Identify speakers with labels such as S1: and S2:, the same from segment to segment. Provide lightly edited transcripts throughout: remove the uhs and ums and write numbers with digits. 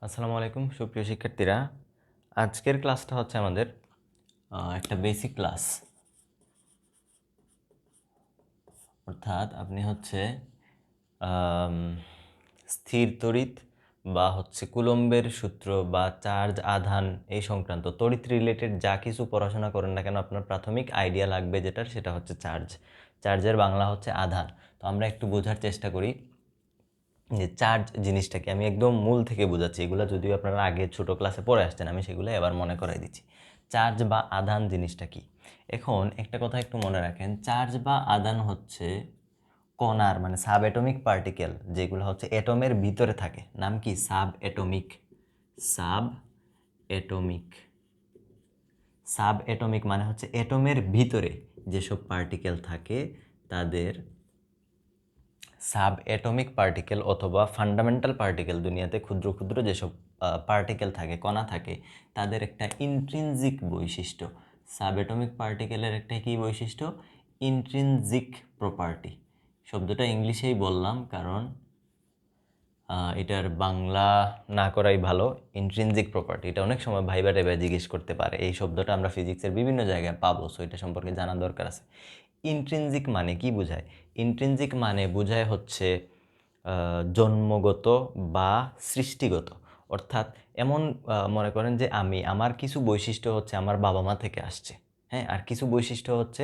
S1: আসসালামু আলাইকুম সুপ্রিয় শিক্ষার্থীরা। আজকের ক্লাসটা হচ্ছে আমাদের একটা বেসিক ক্লাস। অর্থাৎ আপনি হচ্ছে স্থির তড়িৎ বা হচ্ছে কুলম্বের সূত্র বা চার্জ আধান এই সংক্রান্ত তড়িৎ রিলেটেড যা কিছু পড়াশোনা করেন না কেন আপনার প্রাথমিক আইডিয়া লাগবে যেটার, সেটা হচ্ছে চার্জের বাংলা হচ্ছে আধান। তো আমরা একটু বোঝার চেষ্টা করি যে চার্জ জিনিসটাকে আমি একদম মূল থেকে বোঝাচ্ছি। এগুলো যদিও আপনারা আগে ছোট ক্লাসে পড়ে আসছেন, আমি সেগুলো এবার মনে করাই দিচ্ছি। চার্জ বা আধান জিনিসটা কি। এখন একটা কথা একটু মনে রাখেন, চার্জ বা আধান হচ্ছে কণার মানে সাব অ্যাটমিক পার্টিকেল যেগুলো হচ্ছে অ্যাটমের ভিতরে থাকে। নাম কি? সাব অ্যাটমিক সাব অ্যাটমিক মানে হচ্ছে অ্যাটমের ভিতরে যেসব পার্টিকেল থাকে তাদের সাব অ্যাটমিক পার্টিকেল অথবা ফান্ডামেন্টাল পার্টিকেল, দুনিয়াতে ক্ষুদ্র ক্ষুদ্র যেসব পার্টিকেল থাকে, কণা থাকে, তাদের একটা ইন্ট্রিনজিক বৈশিষ্ট্য। সাব অ্যাটমিক পার্টিকেলের একটা কী বৈশিষ্ট্য? Intrinsic property. শব্দটা ইংলিশেই বললাম কারণ এটার বাংলা না করাই ভালো। ইন্ট্রিনজিক প্রপার্টি এটা অনেক সময় ভাইবা টাইবা জিজ্ঞেস করতে পারে। এই শব্দটা আমরা ফিজিক্সের বিভিন্ন জায়গায় পাবো, সো এটা সম্পর্কে জানা দরকার আছে। ইন্ট্রিনজিক মানে কি বোঝায়? ইন্ট্রিনজিক মানে বোঝায় হচ্ছে জন্মগত বা সৃষ্টিগত। অর্থাৎ এমন মনে করেন যে আমার কিছু বৈশিষ্ট্য হচ্ছে আমার বাবা মা থেকে আসছে, হ্যাঁ, আর কিছু বৈশিষ্ট্য হচ্ছে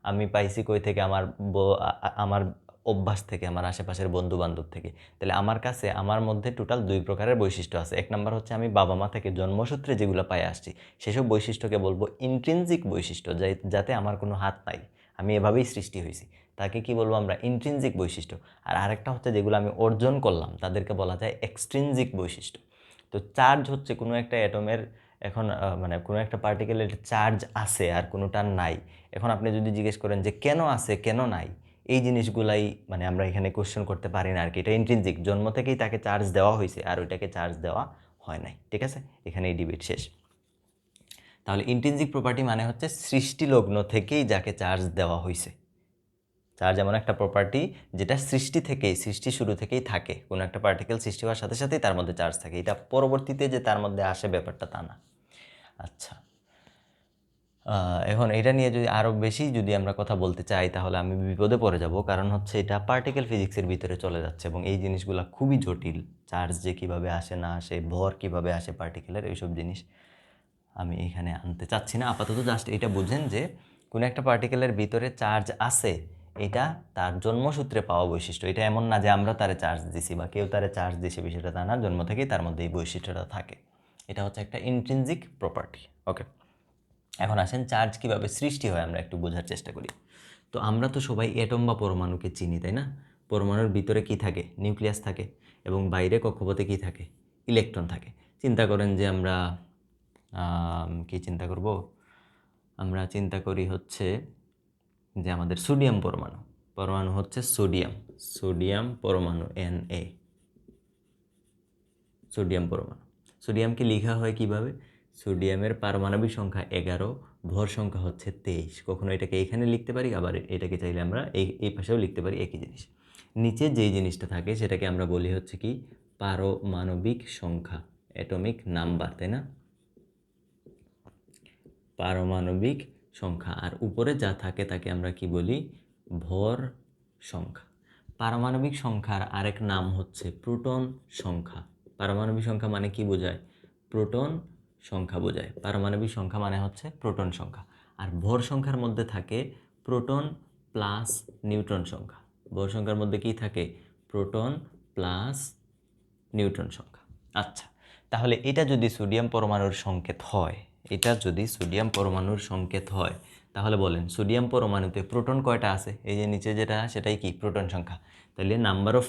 S1: আমি পাইছি কই থেকে? আমার অভ্যাস থেকে, আমার আশেপাশের বন্ধু বান্ধব থেকে। তাহলে আমার কাছে আমার মধ্যে টোটাল দুই প্রকারের বৈশিষ্ট্য আছে। এক নম্বর হচ্ছে আমি বাবা মা থেকে জন্মসূত্রে যেগুলো পাই আসছি, সেসব বৈশিষ্ট্যকে বলবো ইন্ট্রিনজিক বৈশিষ্ট্য, যাতে আমার কোনো হাত নাই, আমি এভাবেই সৃষ্টি হয়েছি। তাকে কি বলবো আমরা? ইন্ট্রিনজিক বৈশিষ্ট্য। আর আরেকটা হচ্ছে যেগুলো আমি অর্জন করলাম তাদেরকে বলা যায় এক্সট্রিনজিক বৈশিষ্ট্য। তো চার্জ হচ্ছে কোনো একটা অ্যাটমের এখন মানে কোনো একটা পার্টিকেলের চার্জ আছে আর কোনোটা নাই। এখন আপনি যদি জিজ্ঞেস করেন যে কেন আছে কেন নাই, এই জিনিসগুলাই মানে আমরা এখানে কোশ্চেন করতে পারি না আর কি। এটা ইন্ট্রিনজিক, জন্ম থেকেই তাকে চার্জ দেওয়া হয়েছে আর ওইটাকে চার্জ দেওয়া হয় নাই। ঠিক আছে, এখানে এই ডিবেট শেষ। তাহলে ইন্ট্রিনজিক প্রপার্টি মানে হচ্ছে সৃষ্টিলগ্ন থেকেই যাকে চার্জ দেওয়া হয়েছে। চার্জ এমন একটা প্রপার্টি যেটা সৃষ্টি শুরু থেকেই থাকে। কোনো একটা পার্টিকেল সৃষ্টি হওয়ার সাথে সাথেই তার মধ্যে চার্জ থাকে, এটা পরবর্তীতে যে তার মধ্যে আসে ব্যাপারটা তা না। আচ্ছা, এখন এটা নিয়ে আরও বেশি আমরা কথা বলতে চাই তাহলে আমি বিপদে পড়ে যাব, কারণ হচ্ছে এটা পার্টিকেল ফিজিক্সের ভিতরে চলে যাচ্ছে এবং এই জিনিসগুলো খুবই জটিল। চার্জ যে কীভাবে আসে না আসে, ভর কীভাবে আসে পার্টিকেলের, এইসব জিনিস আমি এখানে আনতে চাচ্ছি না। আপাতত জাস্ট এটা বুঝেন যে কোনো একটা পার্টিকেলের ভিতরে চার্জ আছে, এটা তার জন্মসূত্রে পাওয়া বৈশিষ্ট্য। এটা এমন না যে আমরা তারে চার্জ দিছি বা কেউ তারে চার্জ দিছে, বিষয়টা তা না। জন্ম থেকেই তার মধ্যে এই বৈশিষ্ট্যটা থাকে। এটা হচ্ছে একটা ইন্ট্রিনজিক প্রপার্টি। ওকে, এখন আসেন চার্জ কীভাবে সৃষ্টি হয় আমরা একটু বোঝার চেষ্টা করি। তো আমরা তো সবাই অ্যাটম বা পরমাণুকে চিনি, তাই না? পরমাণুর ভিতরে কি থাকে? নিউক্লিয়াস থাকে এবং বাইরে কক্ষপথে কি থাকে? ইলেকট্রন থাকে। চিন্তা করেন যে আমরা কি চিন্তা করব? আমরা চিন্তা করি হচ্ছে যে আমাদের সোডিয়াম পরমাণু হচ্ছে সোডিয়াম পরমাণু Na, সোডিয়াম পরমাণু। সোডিয়ামকে লেখা হয় কিভাবে? সোডিয়ামের পারমাণবিক সংখ্যা 11, ভর সংখ্যা হচ্ছে 23। কখনো এটাকে এখানে লিখতে পারি, আবার এটাকে চাইলে আমরা এই পাশেও লিখতে পারি, একই জিনিস। নিচে যেই জিনিসটা থাকে সেটাকে আমরা বলি হচ্ছে কি? পারমাণবিক সংখ্যা, অ্যাটমিক নাম্বার, তাই না? পারমাণবিক সংখ্যা। আর উপরে যা থাকে তাকে আমরা কি বলি? ভর সংখ্যা। পারমাণবিক সংখ্যার আরেক নাম হচ্ছে প্রোটন সংখ্যা। পারমাণবিক সংখ্যা মানে কি বোঝায়? প্রোটন সংখ্যা বোঝায়। পারমাণবিক সংখ্যা মানে হচ্ছে প্রোটন সংখ্যা। আর ভর সংখ্যার মধ্যে থাকে প্রোটন প্লাস নিউট্রন সংখ্যা। ভর সংখ্যার মধ্যে কি থাকে? প্রোটন প্লাস নিউট্রন সংখ্যা। আচ্ছা, তাহলে এটা যদি সোডিয়াম পরমাণুর সংকেত হয়, তাহলে বলেন সোডিয়াম পরমাণুতে প্রোটন কয়টা আছে? এই যে নিচে যেটা সেটাই কি? প্রোটন সংখ্যা। তাহলে নাম্বার অফ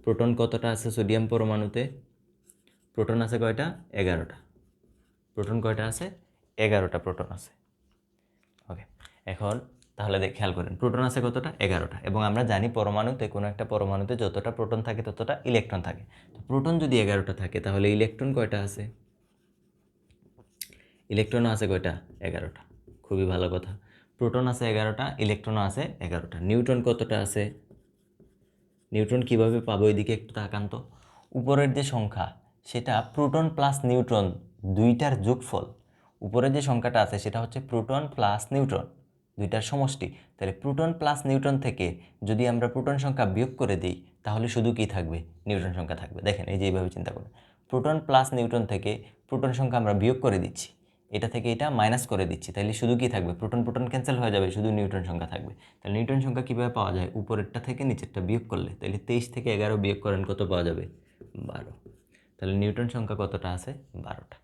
S1: প্রোটন কতটা আছে সোডিয়াম পরমাণুতে? প্রোটন আছে কয়টা? 11টা। প্রোটন কয়টা আছে? 11টা প্রোটন আছে। ওকে, এখন তাহলে খেয়াল করেন প্রোটন আছে কতটা? 11টা। এবং আমরা জানি কোনো একটা পরমাণুতে যতটা প্রোটন থাকে ততটা ইলেকট্রন থাকে। তো প্রোটন যদি 11টা থাকে তাহলে ইলেকট্রন কয়টা আছে? ইলেকট্রনও আছে কয়টা? 11টা। খুবই ভালো কথা। প্রোটন আছে 11টা, ইলেকট্রনও আছে 11টা। নিউট্রন কতটা আছে? নিউট্রন কিভাবে পাবো? এদিকে একটু তাকান তো। উপরের যে সংখ্যা সেটা প্রোটন প্লাস নিউট্রন দুইটার যোগফল। উপরে যে সংখ্যাটা আছে সেটা হচ্ছে প্রোটন প্লাস নিউট্রন দুইটার সমষ্টি। তাহলে প্রোটন প্লাস নিউট্রন থেকে যদি আমরা প্রোটন সংখ্যা বিয়োগ করে দিই তাহলে শুধু কি থাকবে? নিউট্রন সংখ্যা থাকবে। দেখেন এই যে এইভাবে চিন্তা করুন, প্রোটন প্লাস নিউট্রন থেকে প্রোটন সংখ্যা আমরা বিয়োগ করে দিচ্ছি, এটা থেকে এটা মাইনাস করে দিচ্ছি, তাহলে শুধু কি থাকবে? প্রোটন প্রোটন ক্যান্সেল হয়ে যাবে, শুধু নিউট্রন সংখ্যা থাকবে। তাহলে নিউট্রন সংখ্যা কীভাবে পাওয়া যায়? উপরেরটা থেকে নিচেরটা বিয়োগ করলে। তাহলে 23 থেকে 11 বিয়োগ করেন, কত পাওয়া যাবে? 12। তাহলে নিউটন সংখ্যা কতটা আছে? 12টা।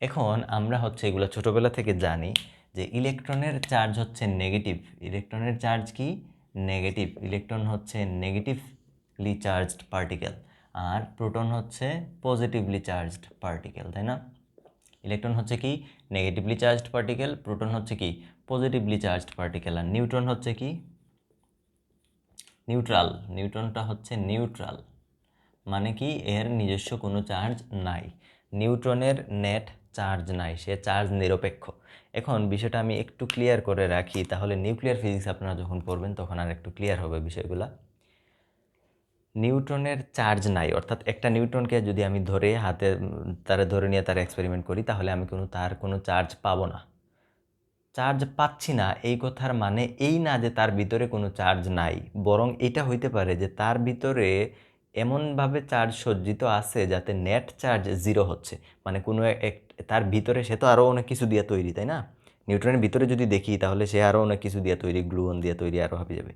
S1: এখন আমরা হচ্ছে এগুলো ছোটোবেলা থেকে জানি যে ইলেকট্রনের চার্জ হচ্ছে নেগেটিভ। ইলেকট্রনের চার্জ কি? নেগেটিভ। ইলেকট্রন হচ্ছে নেগেটিভলি চার্জড পার্টিকেল, আর প্রোটন হচ্ছে পজিটিভলি চার্জড পার্টিকেল, তাই না? ইলেকট্রন হচ্ছে কি? নেগেটিভলি চার্জড পার্টিকেল, প্রোটন হচ্ছে কি? পজিটিভলি চার্জড পার্টিকেল, আর নিউট্রন হচ্ছে কি? নিউট্রাল। নিউট্রনটা হচ্ছে নিউট্রাল, মানে কি? এর নিজস্ব কোনো চার্জ নাই। নিউট্রনের নেট চার্জ নাই, সে চার্জ নিরপেক্ষ। এখন বিষয়টা আমি একটু ক্লিয়ার করে রাখি, তাহলে নিউক্লিয়ার ফিজিক্স আপনারা যখন পড়বেন তখন আর একটু ক্লিয়ার হবে বিষয়গুলো। নিউট্রনের চার্জ নাই, অর্থাৎ একটা নিউট্রনকে যদি আমি ধরে হাতে তারে ধরে নিয়ে তার এক্সপেরিমেন্ট করি তাহলে আমি তার কোনো চার্জ পাবো না। চার্জ পাচ্ছি না এই কথার মানে এই না যে তার ভিতরে কোনো চার্জ নাই, বরং এটা হইতে পারে যে তার ভিতরে এমনভাবে চার্জ সজ্জিত আছে যাতে নেট চার্জ 0 হচ্ছে। মানে কোনো তার ভিতরে, সে তো আরও অনেক কিছু দিয়ে তৈরি, তাই না? নিউট্রনের ভিতরে যদি দেখি তাহলে সে আরও অনেক কিছু দিয়ে তৈরি, গ্লুয়ন দিয়ে তৈরি, আরও হবে যাবে।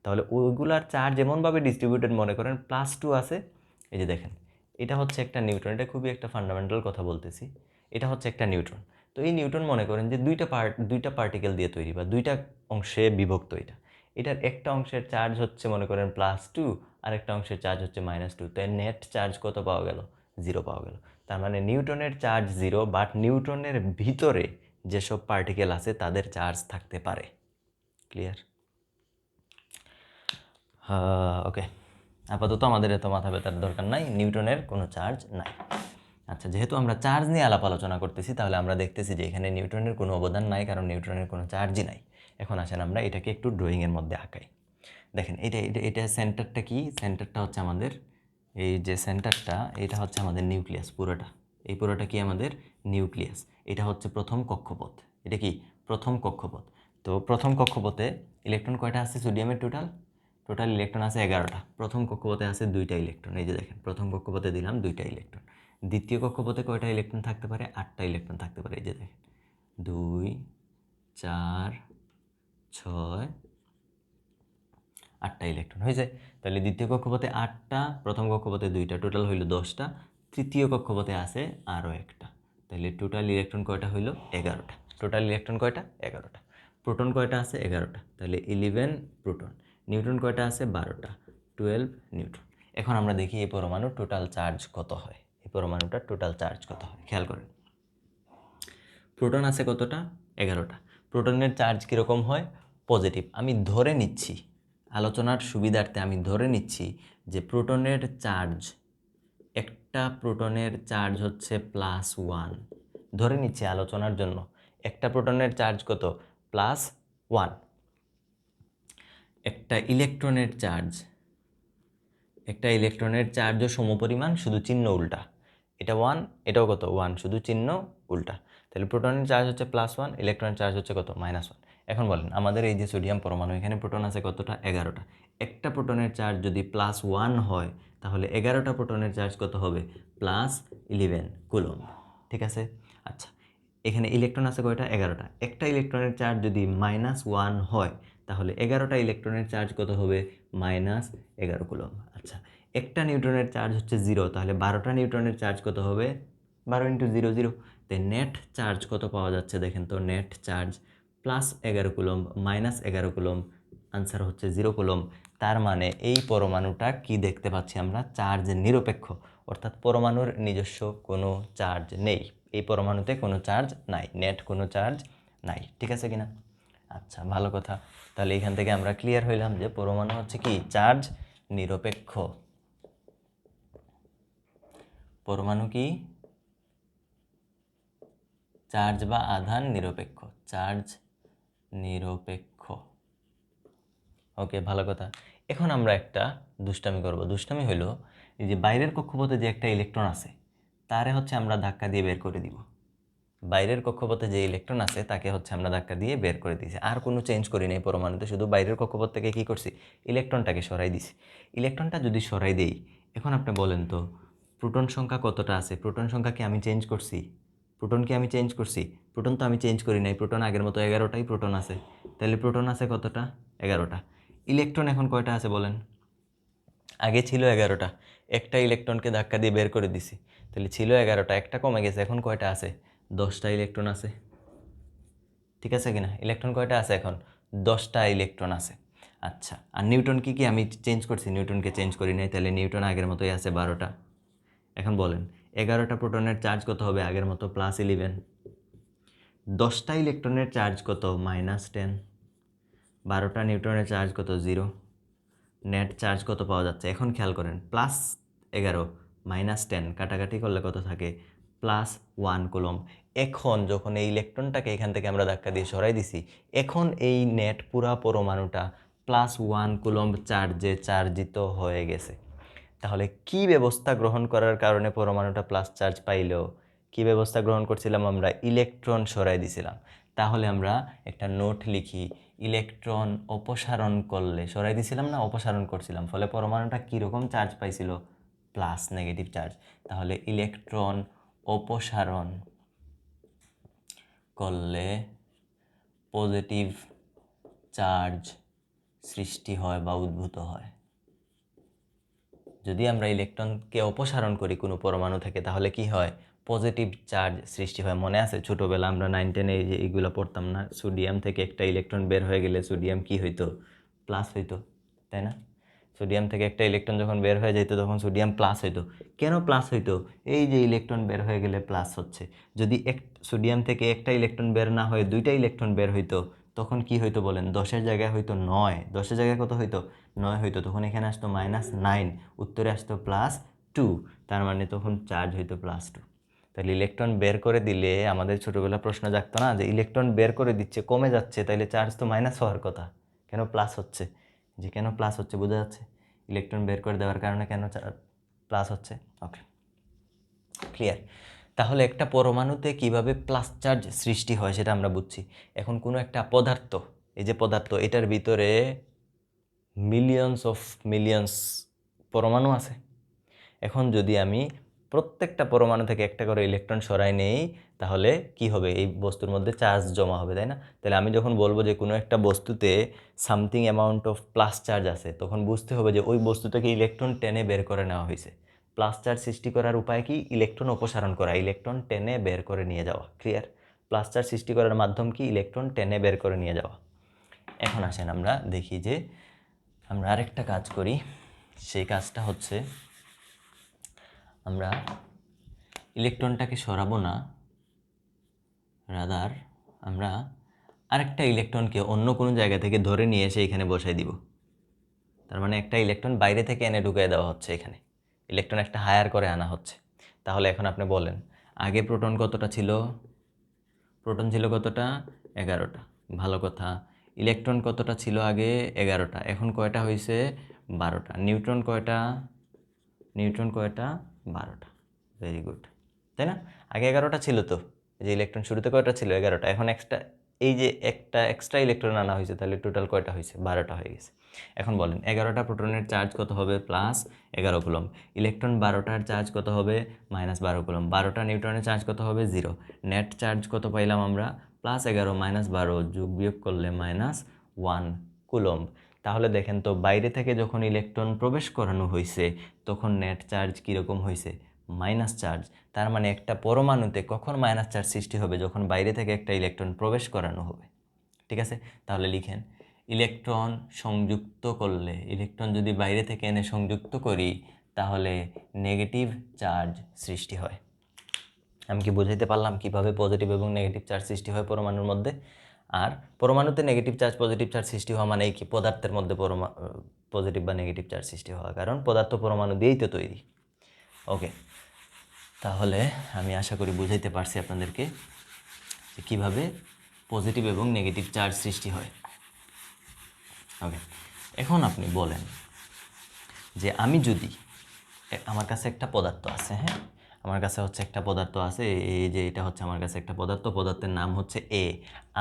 S1: তাহলে ওইগুলার চার্জ এমনভাবে ডিস্ট্রিবিউটেড, মনে করেন +2 আছে। এই যে দেখেন, এটা হচ্ছে একটা নিউট্রন, এটা খুবই একটা ফান্ডামেন্টাল কথা বলতেছি। এটা হচ্ছে একটা নিউট্রন। তো এই নিউটন মনে করেন যে দুইটা পার্টিকেল দিয়ে তৈরি বা দুইটা অংশে বিভক্ত। এটার একটা অংশের চার্জ হচ্ছে মনে করেন +2, আর একটা অংশের চার্জ হচ্ছে -2। তো নেট চার্জ কত পাওয়া গেল? 0 পাওয়া গেল। তার মানে নিউটনের চার্জ 0, বাট নিউটনের ভিতরে যেসব পার্টিকেল আছে তাদের চার্জ থাকতে পারে। ক্লিয়ার? ওকে, আপাতত আমাদের এত মাথা ব্যথার দরকার নাই, নিউটনের কোনো চার্জ নাই। আচ্ছা, যেহেতু আমরা চার্জ নিয়ে আলাপ আলোচনা করতেছি তাহলে আমরা দেখতেছি যে এখানে নিউটনের কোনো অবদান নাই, কারণ নিউটনের কোনো চার্জই নাই। এখন আসেন আমরা এটাকে একটু ড্রয়িংয়ের মধ্যে আঁকাই। দেখেন এটা এটা এটা সেন্টারটা কি? সেন্টারটা হচ্ছে আমাদের, এই যে সেন্টারটা, এটা হচ্ছে আমাদের নিউক্লিয়াস। পুরোটা, এই পুরোটা কি? আমাদের নিউক্লিয়াস। এটা হচ্ছে প্রথম কক্ষপথ। এটা কি? প্রথম কক্ষপথ। তো প্রথম কক্ষপথে ইলেকট্রন কয়টা আছে সোডিয়ামের? টোটাল ইলেকট্রন আছে 11টা। প্রথম কক্ষপথে আছে 2টা ইলেকট্রন। এই যে দেখেন, প্রথম কক্ষপথে দিলাম 2টা ইলেকট্রন। দ্বিতীয় কক্ষপথে কয়টা ইলেকট্রন থাকতে পারে? 8টা ইলেকট্রন থাকতে পারে। এই যে দেখেন, 2, 4, 6, 8টা ইলেকট্রন হয়ে যায়। তাহলে দ্বিতীয় কক্ষপথে 8টা, প্রথম কক্ষপথে 2টা, টোটাল হইল 10টা। তৃতীয় কক্ষপথে আছে আরও একটা। তাহলে টোটাল ইলেকট্রন কয়টা হইল? 11টা। টোটাল ইলেকট্রন কয়টা? 11টা। প্রোটন কয়টা আছে? 11টা। তাহলে 11 প্রোটন। নিউট্রন কয়টা আছে? 12টা। 12 নিউট্রন। এখন আমরা দেখি এই পরমাণুর টোটাল চার্জ কত হয়। এই পরমাণুটার টোটাল চার্জ কত হয় খেয়াল করেন। প্রোটন আছে কতটা? 11টা। প্রোটনের চার্জ কীরকম হয়? পজিটিভ। আমি ধরে নিচ্ছি, আলোচনার সুবিধার্থে আমি ধরে নিচ্ছি যে প্রোটনের চার্জ, একটা প্রোটনের চার্জ হচ্ছে +1। ধরে নিচ্ছি আলোচনার জন্য একটা প্রোটনের চার্জ কত? +1। একটা ইলেকট্রনের চার্জও সমপরিমাণ, শুধু চিহ্ন উল্টা। এটা 1, এটাও কত? 1, শুধু চিহ্ন উল্টা। তাহলে প্রোটনের চার্জ হচ্ছে +1, ইলেকট্রনের চার্জ হচ্ছে কত? -1। এখন বলেন, আমাদের এই যে সোডিয়াম পরমাণু, এখানে প্রোটন আছে কতটা? 11টা। একটা প্রোটনের চার্জ যদি +1 হয় তাহলে 11টা প্রোটনের চার্জ কত হবে? +11 কুলম্ব। ঠিক আছে? আচ্ছা, এখানে ইলেকট্রন আছে কয়টা? 11টা। একটা ইলেকট্রনের চার্জ যদি -1 হয় তাহলে 11টা ইলেকট্রনের চার্জ কত হবে? -11 কুলম্ব। আচ্ছা, একটা নিউট্রনের চার্জ হচ্ছে 0, তাহলে 12টা নিউট্রনের চার্জ কত হবে? 12 × 0 0। তাই নেট চার্জ কত পাওয়া যাচ্ছে দেখেন তো? Net charge +11 coulomb, -11 coulomb, answer হচ্ছে 0 কুলম্ব। তার মানে এই পরমাণুটা কি দেখতে পাচ্ছি আমরা? চার্জ নিরপেক্ষ, অর্থাৎ পরমাণুর নিজস্ব কোনো চার্জ নেই। এই পরমাণুতে কোনো চার্জ নাই, নেট কোনো চার্জ নাই। ঠিক আছে কিনা? আচ্ছা, ভালো কথা। তাহলে এখান থেকে আমরা ক্লিয়ার হইলাম যে পরমাণু হচ্ছে কি? চার্জ নিরপেক্ষ। পরমাণু কি? চার্জ বা আধান নিরপেক্ষ। চার্জ নিরপেক্ষ। ওকে, ভালো কথা। এখন আমরা একটা দুষ্টামি করব। দুষ্টামি হলো, এই যে বাইরের কক্ষপথে যে একটা ইলেকট্রন আছে, তারে হচ্ছে আমরা ধাক্কা দিয়ে বের করে দিব। বাইরের কক্ষপথে যে ইলেকট্রন আছে তাকে হচ্ছে আমরা ধাক্কা দিয়ে বের করে দিয়েছি, আর কোনো চেঞ্জ করি নাই পরমাণুতে, শুধু বাইরের কক্ষপথ থেকে কী করছি, ইলেকট্রনটাকে সরাই দিছি। ইলেকট্রনটা যদি সরাই দেই, এখন আপনি বলেন তো প্রোটন সংখ্যা কতটা আছে? প্রোটন সংখ্যা কি আমি চেঞ্জ করছি? প্রোটন কি আমি চেঞ্জ করছি? প্রোটন তো আমি চেঞ্জ করি নাই, প্রোটন আগের মতো 11টাই প্রোটন আছে। তাহলে প্রোটন আছে কতটা? 11টা। ইলেকট্রন এখন কয়টা আছে বলেন? আগে ছিল 11টা, একটা ইলেকট্রনকে ধাক্কা দিয়ে বের করে দিছি, তাহলে ছিল 11টা, একটা কমে গেছে, এখন কয়টা আছে? 10টা ইলেকট্রন আছে। ঠিক আছে কিনা? ইলেকট্রন কয়টা আছে এখন? 10টা ইলেকট্রন আছে। আচ্ছা, আর নিউটন কি আমি চেঞ্জ করছি? নিউটনকে চেঞ্জ করি নাই, তাহলে নিউটন আগের মতোই আছে 12টা। এখন বলেন 11টা প্রোটনের চার্জ কত হবে? আগের মতো +11। 10টা ইলেকট্রনের চার্জ কত? -10। 12টা নিউটনের চার্জ কত? 0। নেট চার্জ কত পাওয়া যাচ্ছে? এখন খেয়াল করেন, +11 -10 কাটাকাটি করলে কত থাকে? +1 কুলম্ব। এখন যখন এই ইলেকট্রনটাকে এখান থেকে আমরা ধাক্কা দিয়ে সরাই দিছি, এখন এই নেট পুরা পরমাণুটা +1 কুলম্ব চার্জে চার্জিত হয়ে গেছে। তাহলে কি ব্যবস্থা গ্রহণ করার কারণে পরমাণুটা প্লাস চার্জ পাইল? কি ব্যবস্থা গ্রহণ করছিলাম আমরা? ইলেকট্রন সরাই দিছিলাম। তাহলে আমরা একটা নোট লিখি, ইলেকট্রন অপসারণ করলে, সরাই দিছিলাম না, অপসারণ করছিলাম, ফলে পরমাণুটা কীরকম চার্জ পাইছিল? Plus negative charge. তাহলে ইলেকট্রন অপসারণ করলে পজিটিভ চার্জ সৃষ্টি হয় বা উদ্ভূত হয়। যদি আমরা ইলেকট্রনকে অপসারণ করি কোনো পরমাণু থেকে, তাহলে কি হয়? পজিটিভ চার্জ সৃষ্টি হয়। মনে আছে ছোটোবেলা আমরা 9-10 যে এইগুলো পড়তাম না? সোডিয়াম থেকে একটা ইলেকট্রন বের হয়ে গেলে সোডিয়াম কি হইতো? প্লাস হইতো, তাই না? সোডিয়াম থেকে একটা ইলেকট্রন যখন বের হয়ে যেত তখন সোডিয়াম প্লাস হইতো। কেন প্লাস হইতো? এই যে ইলেকট্রন বের হয়ে গেলে প্লাস হচ্ছে। যদি সোডিয়াম থেকে একটা ইলেকট্রন বের না হয়ে 2টা ইলেকট্রন বের হইতো, তখন কি হইতো বলেন? 10-এর জায়গায় হয়তো 9, 10-এর জায়গায় কত হইতো? 9 হইতো। তখন এখানে আসতো -9, উত্তরে আসতো +2, তার মানে তখন চার্জ হইতো +2। তাহলে ইলেকট্রন বের করে দিলে আমাদের ছোটোবেলা প্রশ্ন জাগতো না যে ইলেকট্রন বের করে দিচ্ছে, কমে যাচ্ছে, তাইলে চার্জ তো মাইনাস হওয়ার কথা, কেন প্লাস হচ্ছে? যে কেন প্লাস হচ্ছে বোঝা যাচ্ছে? ইলেকট্রন বের করে দেওয়ার কারণে কেন প্লাস হচ্ছে। ওকে, ক্লিয়ার। তাহলে একটা পরমাণুতে কিভাবে প্লাস চার্জ সৃষ্টি হয় সেটা আমরা বুঝছি। এখন কোনো একটা পদার্থ, এই যে পদার্থ, এটার ভিতরে মিলিয়ন্স পরমাণু আছে। এখন যদি আমি প্রত্যেকটা পরমাণু থেকে একটা করে ইলেকট্রন সরাই নেই, তাহলে কি হবে? এই বস্তুর মধ্যে চার্জ জমা হবে, তাই না? তাহলে আমি যখন বলবো যে কোনো একটা বস্তুতে something amount of plus charge আছে, তখন বুঝতে হবে যে ওই বস্তু থেকে ইলেকট্রন টেনে বের করে নেওয়া হয়েছে। প্লাস চার্জ সৃষ্টি করার উপায় কি? ইলেকট্রন অপসারণ করা, ইলেকট্রন টেনে বের করে নিয়ে যাওয়া। ক্লিয়ার? প্লাস চার্জ সৃষ্টি করার মাধ্যম কি? ইলেকট্রন টেনে বের করে নিয়ে যাওয়া। এখন আসেন আমরা দেখি যে আমরা আরেকটা কাজ করি। সেই কাজটা হচ্ছে, আমরা ইলেকট্রনটাকে সরাবো না, রাদার আমরা আরেকটা ইলেকট্রনকে অন্য কোনো জায়গা থেকে ধরে নিয়ে এসে এখানে বসাই দিব। তার মানে একটা ইলেকট্রন বাইরে থেকে এনে ঢুকিয়ে দেওয়া হচ্ছে এখানে, ইলেকট্রন একটা হায়ার করে আনা হচ্ছে। তাহলে এখন আপনি বলেন, আগে প্রোটন কতটা ছিল? প্রোটন ছিল কতটা? 11টা। ভালো কথা। ইলেকট্রন কতটা ছিল আগে? 11টা। এখন কয়টা হয়েছে? 12টা। নিউট্রন কয়টা? 12টা। ভেরি গুড, তাই না? আগে 11টা ছিল তো, যে ইলেকট্রন শুরুতে কয়টা ছিল? 11টা। এখন এই যে একটা এক্সট্রা ইলেকট্রন আনা হয়েছে, তাহলে টোটাল কয়টা হয়েছে? 12টা হয়ে গেছে। এখন বলেন 11টা প্রোটনের চার্জ কত হবে? +11 কুলম্ব। ইলেকট্রন 12টার চার্জ কত হবে? -12 কুলম্ব। 12টা নিউটনের চার্জ কত হবে? 0। নেট চার্জ কত পাইলাম আমরা? +11 -12 যোগ বিয়োগ করলে -1 কুলম্ব। তাহলে দেখেন তো, বাইরে থেকে যখন ইলেকট্রন প্রবেশ করানো হয়েছে তখন নেট চার্জ কীরকম হয়েছে? Minus charge. তার মানে একটা পরমাণুতে কখন মাইনাস চার্জ সৃষ্টি হবে? যখন বাইরে থেকে একটা ইলেকট্রন প্রবেশ করানো হবে। ঠিক আছে? তাহলে লিখেন, ইলেকট্রন সংযুক্ত করলে, ইলেকট্রন যদি বাইরে থেকে এনে সংযুক্ত করি, তাহলে নেগেটিভ চার্জ সৃষ্টি হয়। আমি কি বোঝাইতে পারলাম কিভাবে পজিটিভ এবং নেগেটিভ চার্জ সৃষ্টি হয় পরমাণুর মধ্যে? আর পরমাণুতে নেগেটিভ চার্জ পজিটিভ চার্জ সৃষ্টি হওয়া মানে কি? পদার্থের মধ্যে পজিটিভ বা নেগেটিভ চার্জ সৃষ্টি হওয়া, কারণ পদার্থ পরমাণু দিয়েই তো তৈরি। ওকে, তাহলে আমি আশা করি বুঝাইতে পারছি আপনাদেরকে যে কীভাবে পজিটিভ এবং নেগেটিভ চার্জ সৃষ্টি হয়। ওকে, এখন আপনি বলেন যে আমি যদি, আমার কাছে একটা পদার্থ আছে, হ্যাঁ, আমার কাছে হচ্ছে একটা পদার্থ আছে, এই যে এটা হচ্ছে আমার কাছে একটা পদার্থ, পদার্থের নাম হচ্ছে এ।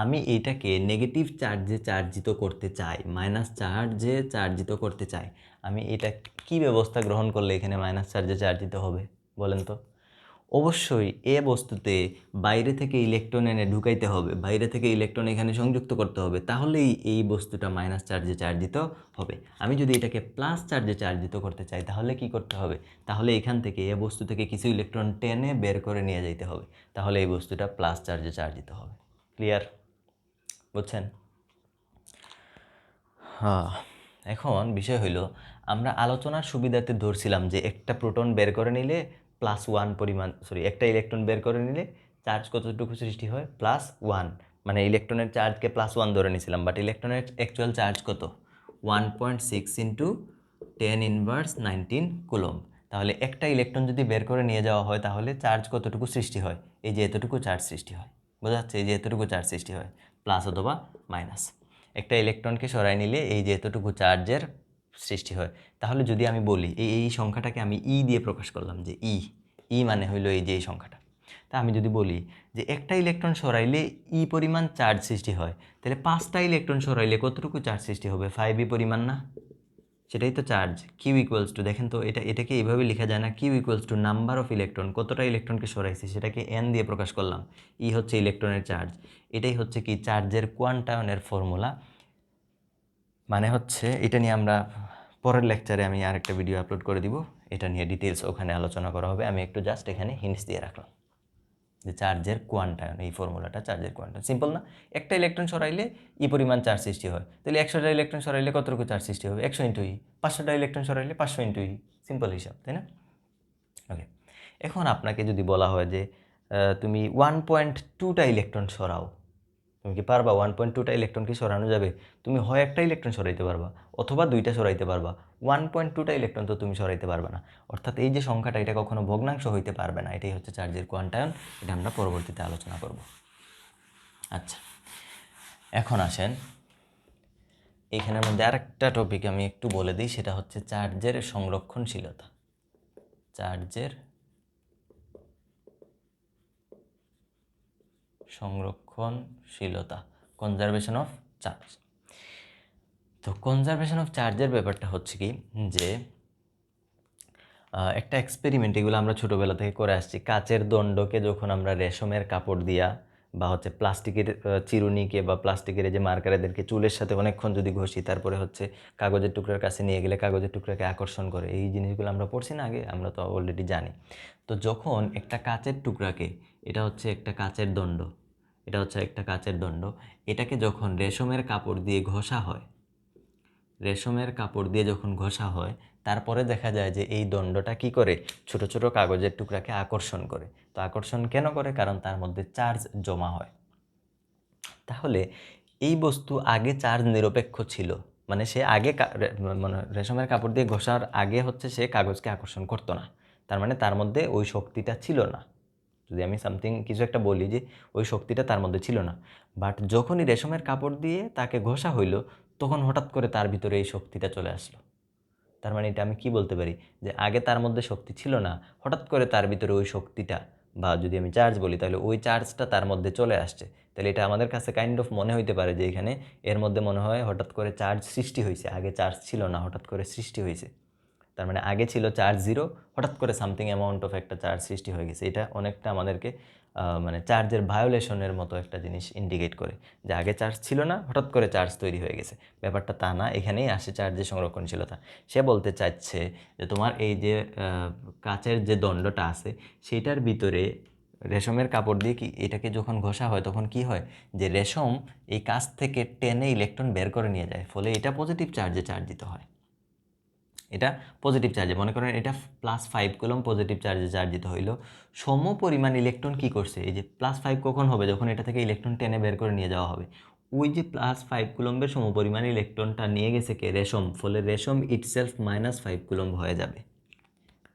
S1: আমি এইটাকে নেগেটিভ চার্জে চার্জিত করতে চাই, মাইনাস চার্জে চার্জিত করতে চাই। আমি এটা কি ব্যবস্থা গ্রহণ করলে এখানে মাইনাস চার্জে চার্জিত হবে বলেন তো? অবশ্যই এ বস্তুতে বাইরে থেকে ইলেকট্রন এনে ঢুকাইতে হবে, বাইরে থেকে ইলেকট্রন এখানে সংযুক্ত করতে হবে, তাহলেই এই বস্তুটা মাইনাস চার্জে চার্জিত হবে। আমি যদি এটাকে প্লাস চার্জে চার্জিত করতে চাই তাহলে কি করতে হবে? তাহলে এখান থেকে এ বস্তু থেকে কিছু ইলেকট্রন টেনে বের করে নিয়ে যাইতে হবে, তাহলে এই বস্তুটা প্লাস চার্জে চার্জিত হবে। ক্লিয়ার? বুঝছেন? হ্যাঁ, এখন বিষয় হইল আমরা আলোচনার সুবিধাতে ধরছিলাম যে একটা প্রোটন বের করে নিলে +1 পরিমাণ, একটা ইলেকট্রন বের করে নিলে চার্জ কতটুকু সৃষ্টি হয়? +1, মানে ইলেকট্রনের চার্জকে +1 ধরে নিয়েছিলাম, বাট ইলেকট্রনের অ্যাকচুয়াল চার্জ কত? 1.6 ইন্টু 10⁻19 কুলম্ব। তাহলে একটা ইলেকট্রন যদি বের করে নিয়ে যাওয়া হয় তাহলে চার্জ কতটুকু সৃষ্টি হয়? এই যে এতটুকু চার্জ সৃষ্টি হয়, বোঝা যাচ্ছে? এই যে এতটুকু চার্জ সৃষ্টি হয়, প্লাস অথবা মাইনাস। একটা ইলেকট্রনকে সরাই নিলে এই যে এতটুকু চার্জের সৃষ্টি হয়। তাহলে যদি আমি বলি এই সংখ্যাটাকে আমি ই দিয়ে প্রকাশ করলাম, যে ই মানে হইলো এই যে এই সংখ্যাটা। তা আমি যদি বলি যে একটা ইলেকট্রন সরাইলে ই পরিমাণ চার্জ সৃষ্টি হয়, তাহলে 5টা ইলেকট্রন সরাইলে কতটুকু চার্জ সৃষ্টি হবে? 5e পরিমাণ না? সেটাই তো চার্জ। কিউ ইকুয়ালস টু, দেখেন তো এটাকে এইভাবে লেখা যায় না? Q equals to number of electron, কতটা ইলেকট্রনকে সরাইছি সেটাকে এন দিয়ে প্রকাশ করলাম। ই হচ্ছে ইলেকট্রনের চার্জ। এটাই হচ্ছে কি চার্জের কোয়ান্টায়নের ফর্মুলা। মানে হচ্ছে এটা নিয়ে আমরা পরের লেকচারে আমি আরেকটা ভিডিও আপলোড করে দিব, এটা নিয়ে ডিটেলস ওখানে আলোচনা করা হবে। আমি একটু জাস্ট এখানে হিন্টস দিয়ে রাখলাম যে চার্জের কোয়ান্টায়ন, এই ফর্মুলাটা চার্জের কোয়ান্টায়ন। সিম্পল না? একটা ইলেকট্রন সরাইলে ই পরিমাণ চার্জ সৃষ্টি হয়, তাহলে 100টা ইলেকট্রন সরাইলে কতটুকু চার্জ সৃষ্টি হবে? 100 ইন্টু ই। 500টা ইলেকট্রন সরাইলে 500 ইন্টু ই। সিম্পল হিসাব, তাই না? ওকে, এখন আপনাকে যদি বলা হয় যে তুমি 1.2টা ইলেকট্রন সরাও, তুমি কি পারবা? 1.2টা ইলেকট্রন কি সরানো যাবে? তুমি হয় একটা ইলেকট্রন সরাইতে পারবা অথবা 2টা সরাইতে পারবা। 1.2টা ইলেকট্রন তো তুমি সরাইতে পারবে না। অর্থাৎ এই যে সংখ্যাটা, এটা কখনো ভগ্নাংশ হইতে পারবে না। এটাই হচ্ছে চার্জের কোয়ান্টায়ন। এটা আমরা পরবর্তীতে আলোচনা করব। আচ্ছা, এখন আসেন এখানের মধ্যে আরেকটা টপিক আমি একটু বলে দিই, সেটা হচ্ছে চার্জের সংরক্ষণশীলতা। চার্জের সংরক্ষণশীলতা, কনজারভেশন অফ চার্জ। তো কনজারভেশন অফ চার্জের ব্যাপারটা হচ্ছে কি যে একটা এক্সপেরিমেন্ট, এগুলো আমরা ছোটোবেলা থেকে করে আসছি। কাচের দণ্ডকে যখন আমরা রেশমের কাপড় দিয়া বা হচ্ছে প্লাস্টিকের চিরুনিকে বা প্লাস্টিকের যে মার্কারেদেরকে চুলের সাথে অনেকক্ষণ যদি ঘষি, তারপরে হচ্ছে কাগজের টুকরার কাছে নিয়ে গেলে কাগজের টুকরাকে আকর্ষণ করে, এই জিনিসগুলো আমরা পড়ছি না আগে? আমরা তো অলরেডি জানি। তো যখন একটা কাচের টুকরাকে, এটা হচ্ছে একটা কাচের দণ্ড, এটা হচ্ছে একটা কাচের দণ্ড, এটাকে যখন রেশমের কাপড় দিয়ে ঘষা হয়, রেশমের কাপড় দিয়ে যখন ঘষা হয়, তারপরে দেখা যায় যে এই দণ্ডটা কি করে? ছোট ছোট কাগজের টুকরাকে আকর্ষণ করে। তো আকর্ষণ কেন করে? কারণ তার মধ্যে চার্জ জমা হয়। তাহলে এই বস্তু আগে চার্জ নিরপেক্ষ ছিল, মানে সে আগে মানে রেশমের কাপড় দিয়ে ঘষার আগে হচ্ছে সে কাগজকে আকর্ষণ করতো না, তার মানে তার মধ্যে ওই শক্তিটা ছিল না। যদি আমি কিছু একটা বলি যে ওই শক্তিটা তার মধ্যে ছিল না, বাট যখনই রেশমের কাপড় দিয়ে তাকে ঘষা হইলো, তখন হঠাৎ করে তার ভিতরে এই শক্তিটা চলে আসলো। তার মানে এটা আমি কি বলতে পারি? যে আগে তার মধ্যে শক্তি ছিল না, হঠাৎ করে তার ভিতরে ওই শক্তিটা, বা যদি আমি চার্জ বলি তাহলে ওই চার্জটা তার মধ্যে চলে আসছে। তাহলে এটা আমাদের কাছে কাইন্ড অফ মনে হইতে পারে যে এখানে এর মধ্যে মনে হয় হঠাৎ করে চার্জ সৃষ্টি হয়েছে, আগে চার্জ ছিল না, হঠাৎ করে সৃষ্টি হয়েছে। তার মানে আগে ছিল চার্জ 0, হঠাৎ করে সামথিং অ্যামাউন্ট অফ একটা চার্জ সৃষ্টি হয়ে গেছে। এটা অনেকটা আমাদেরকে মানে চার্জের ভায়োলেশনের মতো একটা জিনিস ইন্ডিকেট করে, যে আগে চার্জ ছিল না, হঠাৎ করে চার্জ তৈরি হয়ে গেছে। ব্যাপারটা তা না, এখানেই আসে চার্জের সংরক্ষণশীলতা। সে বলতে চাচ্ছে যে তোমার এই যে কাচের যে দণ্ডটা আছে, সেটার ভিতরে রেশমের কাপড় দিয়ে কি এটাকে যখন ঘষা হয়, তখন কি হয় যে রেশম এই কাচ থেকে টেনে ইলেকট্রন বের করে নিয়ে যায়, ফলে এটা পজিটিভ চার্জে চার্জিত হয়। এটা পজিটিভ চার্জে, মনে করেন এটা +5 কুলম্ব পজিটিভ চার্জে চার্জিত হইল। সম পরিমাণ ইলেকট্রন কি করছে? এই যে +5 কখন হবে? যখন এটা থেকে ইলেকট্রন টেনে বের করে নিয়ে যাওয়া হবে। ওই যে +5 কুলম্বের সম পরিমাণ ইলেকট্রনটা নিয়ে গেছে কে? রেশম। ফলে রেশম ইটসেলফ -5 কুলম্ব হয়ে যাবে।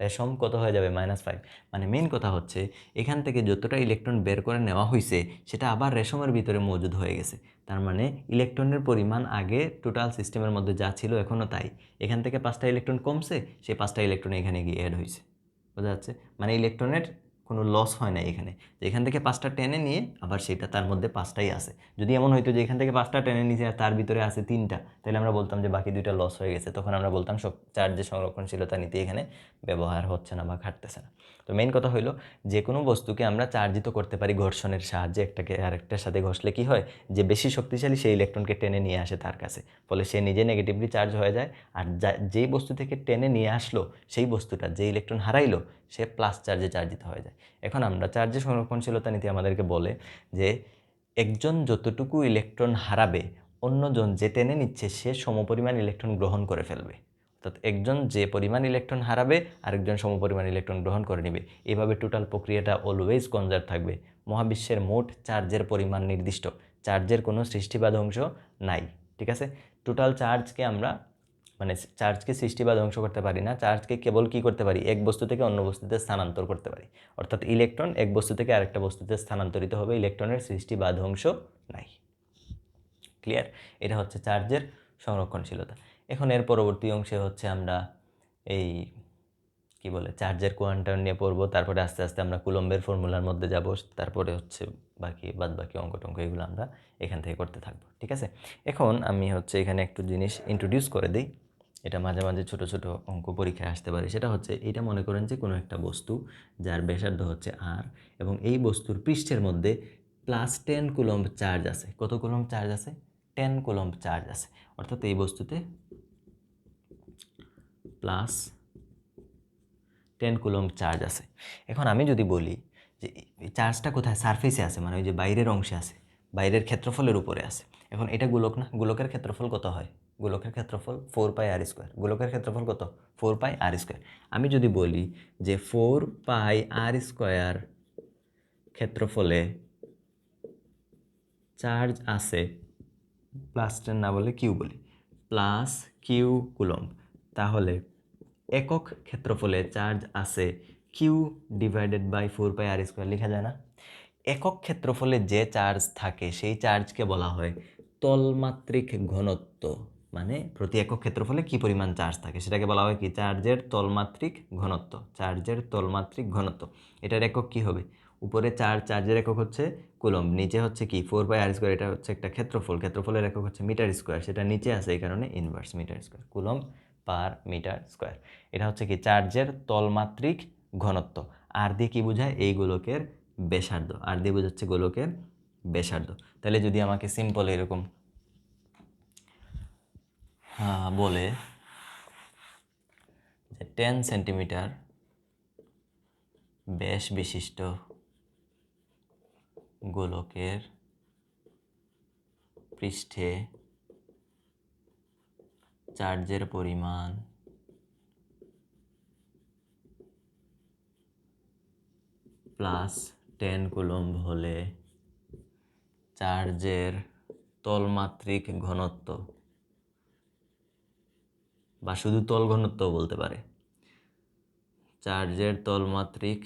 S1: রেশম কত হয়ে যাবে? -5। মানে মেইন কথা হচ্ছে এখান থেকে যতটা ইলেকট্রন বের করে নেওয়া হয়েছে সেটা আবার রেশমের ভিতরে মজুদ হয়ে গেছে। তার মানে ইলেকট্রনের পরিমাণ আগে টোটাল সিস্টেমের মধ্যে যা ছিল এখনও তাই। এখান থেকে 5টা ইলেকট্রন কমছে, সেই 5টা ইলেকট্রন এখানে গিয়ে অ্যাড হয়েছে। বোঝা যাচ্ছে? মানে ইলেকট্রনের কোনো লস হয় না এখানে, যে এখান থেকে 5টা টেনে নিয়ে আবার সেটা তার মধ্যে 5টাই আছে। যদি এমন হইতো যে এখান থেকে 5টা টেনে নিয়েছে আর তার ভিতরে আছে 3টা, তাহলে আমরা বলতাম যে বাকি 2টা লস হয়ে গেছে, তখন আমরা বলতাম সব চার্জের সংরক্ষণশীলতা নীতি এখানে ব্যবহার হচ্ছে না বা খাটতেছে না। তো মেইন কথা হইলো যে কোনো বস্তুকে আমরা চার্জিত করতে পারি ঘর্ষণের সাহায্যে। একটাকে আরেকটার সাথে ঘষলে কি হয়, যে বেশি শক্তিশালী সেই ইলেকট্রনকে টেনে নিয়ে আসে তার কাছে, ফলে সে নিজে নেগেটিভলি চার্জ হয়ে যায়। আর যেই বস্তু থেকে টেনে নিয়ে আসলো সেই বস্তুটা যে ইলেকট্রন হারাইলো সে প্লাস চার্জে চার্জিত হয়ে যায়। এখন আমরা চার্জের সংরক্ষণশীলতা নীতি আমাদেরকে বলে যে একজন যতটুকু ইলেকট্রন হারাবে অন্যজন যে টেনে নিচ্ছে সে সমপরিমাণ ইলেকট্রন গ্রহণ করে ফেলবে। অর্থাৎ একজন যে পরিমাণ ইলেকট্রন হারাবে আরেকজন সমপরিমাণ ইলেকট্রন গ্রহণ করে নেবে। এভাবে টোটাল প্রক্রিয়াটা অলওয়েজ কনজার্ভ থাকবে। মহাবিশ্বের মোট চার্জের পরিমাণ নির্দিষ্ট, চার্জের কোনো সৃষ্টি বা ধ্বংস নাই। ঠিক আছে? টোটাল চার্জকে আমরা মানে চার্জকে সৃষ্টি বা ধ্বংস করতে পারি না, চার্জকে কেবল কি করতে পারি, এক বস্তু থেকে অন্য বস্তুতে স্থানান্তর করতে পারি। অর্থাৎ ইলেকট্রন এক বস্তু থেকে আরেকটা বস্তুতে স্থানান্তরিত হবে, ইলেকট্রনের সৃষ্টি বা ধ্বংস নাই। ক্লিয়ার? এটা হচ্ছে চার্জের সংরক্ষণশীলতা। এখন এর পরবর্তী অংশে হচ্ছে আমরা এই কি বলে চার্জের কোয়ান্টাম নিয়ে পড়বো, তারপরে আস্তে আস্তে আমরা কুলম্বের ফর্মুলার মধ্যে যাব, তারপরে হচ্ছে বাকি অঙ্ক টঙ্ক এগুলো আমরা এখান থেকে করতে থাকবো। ঠিক আছে? এখন আমি হচ্ছে এখানে একটু জিনিস ইন্ট্রোডিউস করে দিই, এটা মাঝে মাঝে ছোট ছোট অঙ্ক পরীক্ষায় আসতে পারে। সেটা হচ্ছে এটা মনে করেন যে কোনো একটা বস্তু যার ব্যাসার্ধ হচ্ছে আর, এবং এই বস্তুর পৃষ্ঠের মধ্যে +10 কুলম্ব চার্জ আছে। কত কুলম্ব চার্জ আছে? 10 কুলম্ব চার্জ আছে। অর্থাৎ এই বস্তুতে +10 কুলম্ব চার্জ আছে। এখন আমি যদি বলি যে এই চার্জটা কোথায়, সারফেসে আছে, মানে ওই যে বাইরের অংশে আছে, বাইরের ক্ষেত্রফলের উপরে আছে। এখন এটা গোলক না, গোলকের ক্ষেত্রফল কত হয়? গোলকের ক্ষেত্রফল 4πr²। গোলকের ক্ষেত্রফল কত? 4πr²। আমি যদি বলি যে 4πr² ক্ষেত্রফলে চার্জ আছে +10 না বলে কিউ বলি, +q কুলম্ব, তাহলে একক ক্ষেত্রফলে চার্জ আছে q/4πr² লেখা যায় না? একক ক্ষেত্রফলে যে চার্জ থাকে সেই চার্জকে বলা হয় তলমাত্রিক ঘনত্ব। মানে প্রতি একক ক্ষেত্রফলে কি পরিমাণ চার্জ থাকে সেটাকে বলা হয় কি? চার্জের তলমাত্রিক ঘনত্ব। চার্জের তলমাত্রিক ঘনত্ব, এটার একক কি হবে? উপরে চার্জের একক হচ্ছে কুলম্ব, নিচে হচ্ছে কি 4πr²। এটা হচ্ছে একটা ক্ষেত্রফল, ক্ষেত্রফলের একক হচ্ছে মিটার স্কোয়ার, সেটা নিচে আছে এই কারণে inverse metre square, coulomb per metre square. এটা হচ্ছে কি চার্জের তলমাত্রিক ঘনত্ব। আর দিয়ে কি বোঝায়? এই গোলকের ব্যাসার্ধ। আর দিয়ে বোঝাচ্ছে গোলকের ব্যাসার্ধ। তাহলে যদি আমাকে সিম্পল এরকম বলে যে 10 সেন্টিমিটার ব্যাস বিশিষ্ট গোলকের পৃষ্ঠে চার্জের পরিমাণ +10 কুলম্ব হলে চার্জের তলমাত্রিক ঘনত্ব, বা শুধু তল ঘনত্ব বলতে পারে, চার্জের তলমাত্রিক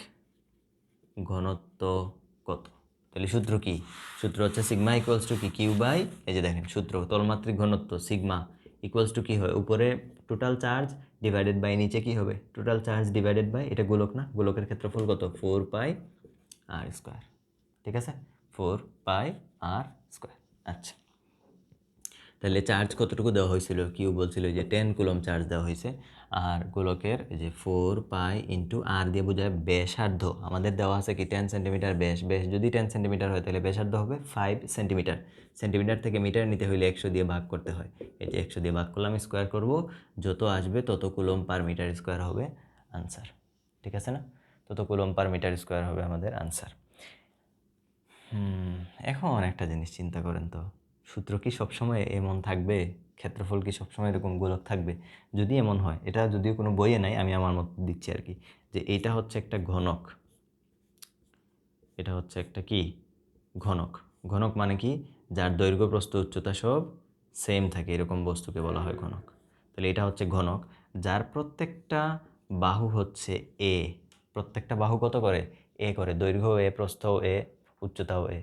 S1: ঘনত্ব কত? তাহলে সূত্র কি? সূত্র হচ্ছে সিগমা ইকুয়ালস টু কি? কিউ বাই, এই যে দেখেন সূত্র, তলমাত্রিক ঘনত্ব সিগমা ইকুয়ালস টু কি হয়? উপরে টোটাল চার্জ ডিভাইডেড বাই নিচে কি হবে? টোটাল চার্জ ডিভাইডেড বাই, এটা গোলক না, গোলকের ক্ষেত্রফল কত? 4πr²। ঠিক আছে? 4πr²। আচ্ছা, তাহলে চার্জ কতটুকু দেওয়া হয়েছিল? কিউ বলছিল যে 10 কুলম্ব চার্জ দেওয়া হয়েছে। আর গোলকের যে 4π ইন্টু আর দিয়ে বোঝায় ব্যাসার্ধ। আমাদের দেওয়া আছে কি 10 সেন্টিমিটার ব্যাস। ব্যাস যদি 10 সেন্টিমিটার হয় তাহলে ব্যাসার্ধ হবে 5 সেন্টিমিটার। সেন্টিমিটার থেকে মিটার নিতে হলে 100 দিয়ে ভাগ করতে হয়। এই যে 100 দিয়ে ভাগ করলাম, স্কোয়ার করব, যত আসবে তত কুলম্ব পার মিটার স্কোয়ার হবে আনসার। ঠিক আছে না? তত কুলম্ব পার মিটার স্কোয়ার হবে আমাদের আনসার। এখন একটা জিনিস চিন্তা করেন তো, সূত্র কি সবসময় এমন থাকবে? ক্ষেত্রফল কি সবসময় এরকম গোলক থাকবে? যদি এমন হয়, এটা যদিও কোনো বইয়ে নাই, আমি আমার মত দিচ্ছি আর কি, যে এটা হচ্ছে একটা ঘনক, এটা হচ্ছে একটা কি ঘনক। ঘনক মানে কি? যার দৈর্ঘ্য প্রস্থ উচ্চতা সব সেম থাকে, এরকম বস্তুকে বলা হয় ঘনক। তাহলে এটা হচ্ছে ঘনক যার প্রত্যেকটা বাহু হচ্ছে এ। প্রত্যেকটা বাহু কত করে? এ করে, দৈর্ঘ্য এ, প্রস্থ এ, উচ্চতাও এ।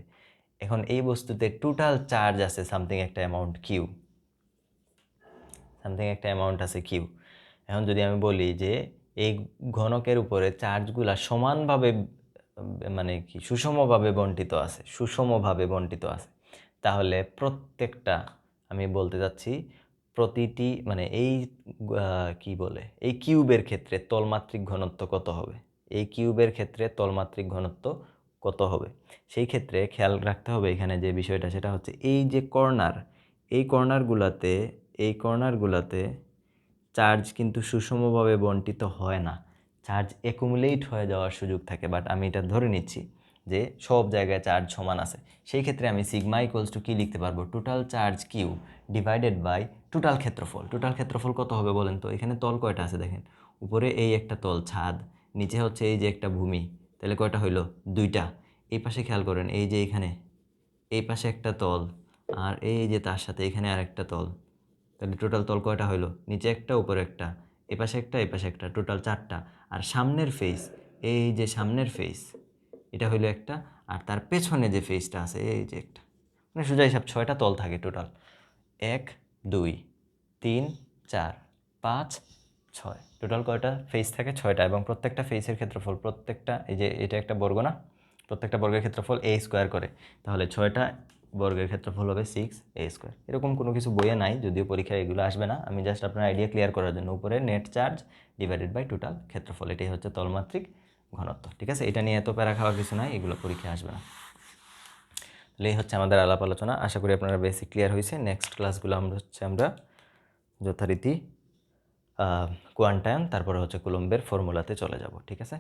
S1: এখন এই বস্তুতে টোটাল চার্জ আছে সামথিং একটা অ্যামাউন্ট কিউ, সামথিং একটা অ্যামাউন্ট আছে কিউ। এখন যদি আমি বলি যে এই ঘনকের উপরে চার্জগুলা সমানভাবে মানে কি সুষমভাবে বণ্টিত আছে, তাহলে প্রত্যেকটা, আমি বলতে চাচ্ছি প্রতিটি মানে এই কি বলে এই কিউবের ক্ষেত্রে তলমাত্রিক ঘনত্ব কত হবে, এই কিউবের ক্ষেত্রে তলমাত্রিক ঘনত্ব কত হবে। সেই ক্ষেত্রে খেয়াল রাখতে হবে এখানে যে বিষয়টা, সেটা হচ্ছে এই যে এই কর্নারগুলাতে চার্জ কিন্তু সুষমভাবে বণ্টিত হয় না, চার্জ অ্যাকুমুলেট হয়ে যাওয়ার সুযোগ থাকে। বাট আমি এটা ধরে নিচ্ছি যে সব জায়গায় চার্জ সমান আছে। সেই ক্ষেত্রে আমি সিগমা ইকুয়ালস টু কী লিখতে পারবো, total charge Q divided by total ক্ষেত্রফল। টোটাল ক্ষেত্রফল কত হবে বলেন তো? এখানে তল কয়টা আছে দেখেন, উপরে এই একটা তল ছাদ, নিচে হচ্ছে এই যে একটা ভূমি, তাহলে কয়টা হইলো? দুইটা। এই পাশে খেয়াল করেন, এই যে এখানে এই পাশে একটা তল, আর এই যে তার সাথে এখানে আরেকটা তল, তাহলে টোটাল তল কয়টা হইলো? নিচে একটা, উপরে একটা, এপাশে একটা, টোটাল চারটা। আর সামনের ফেস, এই যে সামনের ফেস, এটা হইলো একটা, আর তার পেছনে যে ফেসটা আছে এই যে একটা, মানে সোজা হিসাব 6টা তল থাকে টোটাল। 1 2 3 4 5 6, টোটাল কয়টা ফেস থাকে? 6টা। এবং প্রত্যেকটা ফেসের ক্ষেত্রফল, প্রত্যেকটা, এই যে এটা একটা বর্গ না, প্রত্যেকটা বর্গের ক্ষেত্রফল a স্কোয়ার করে, তাহলে 6টা বর্গের ক্ষেত্রফল হবে 6a²। এরকম কোনো কিছু বইয়ে নাই, যদিও পরীক্ষায় এগুলো আসবে না, আমি জাস্ট আপনার আইডিয়া ক্লিয়ার করার জন্য। উপরে net charge divided by total ক্ষেত্রফল, এটাই হচ্ছে তলমাত্রিক ঘনত্ব। ঠিক আছে, এটা নিয়ে এত প্যারা খাওয়ার কিছু নাই, এগুলো পরীক্ষায় আসবে না। তাহলে এই হচ্ছে আমাদের আলাপ আলোচনা, আশা করি আপনারা বেসিক ক্লিয়ার হয়েছে। নেক্সট ক্লাসগুলো আমরা যথারীতি কোয়ান্টাম, তারপরে হচ্ছে কুলম্বের ফর্মুলাতে চলে যাব। ঠিক আছে।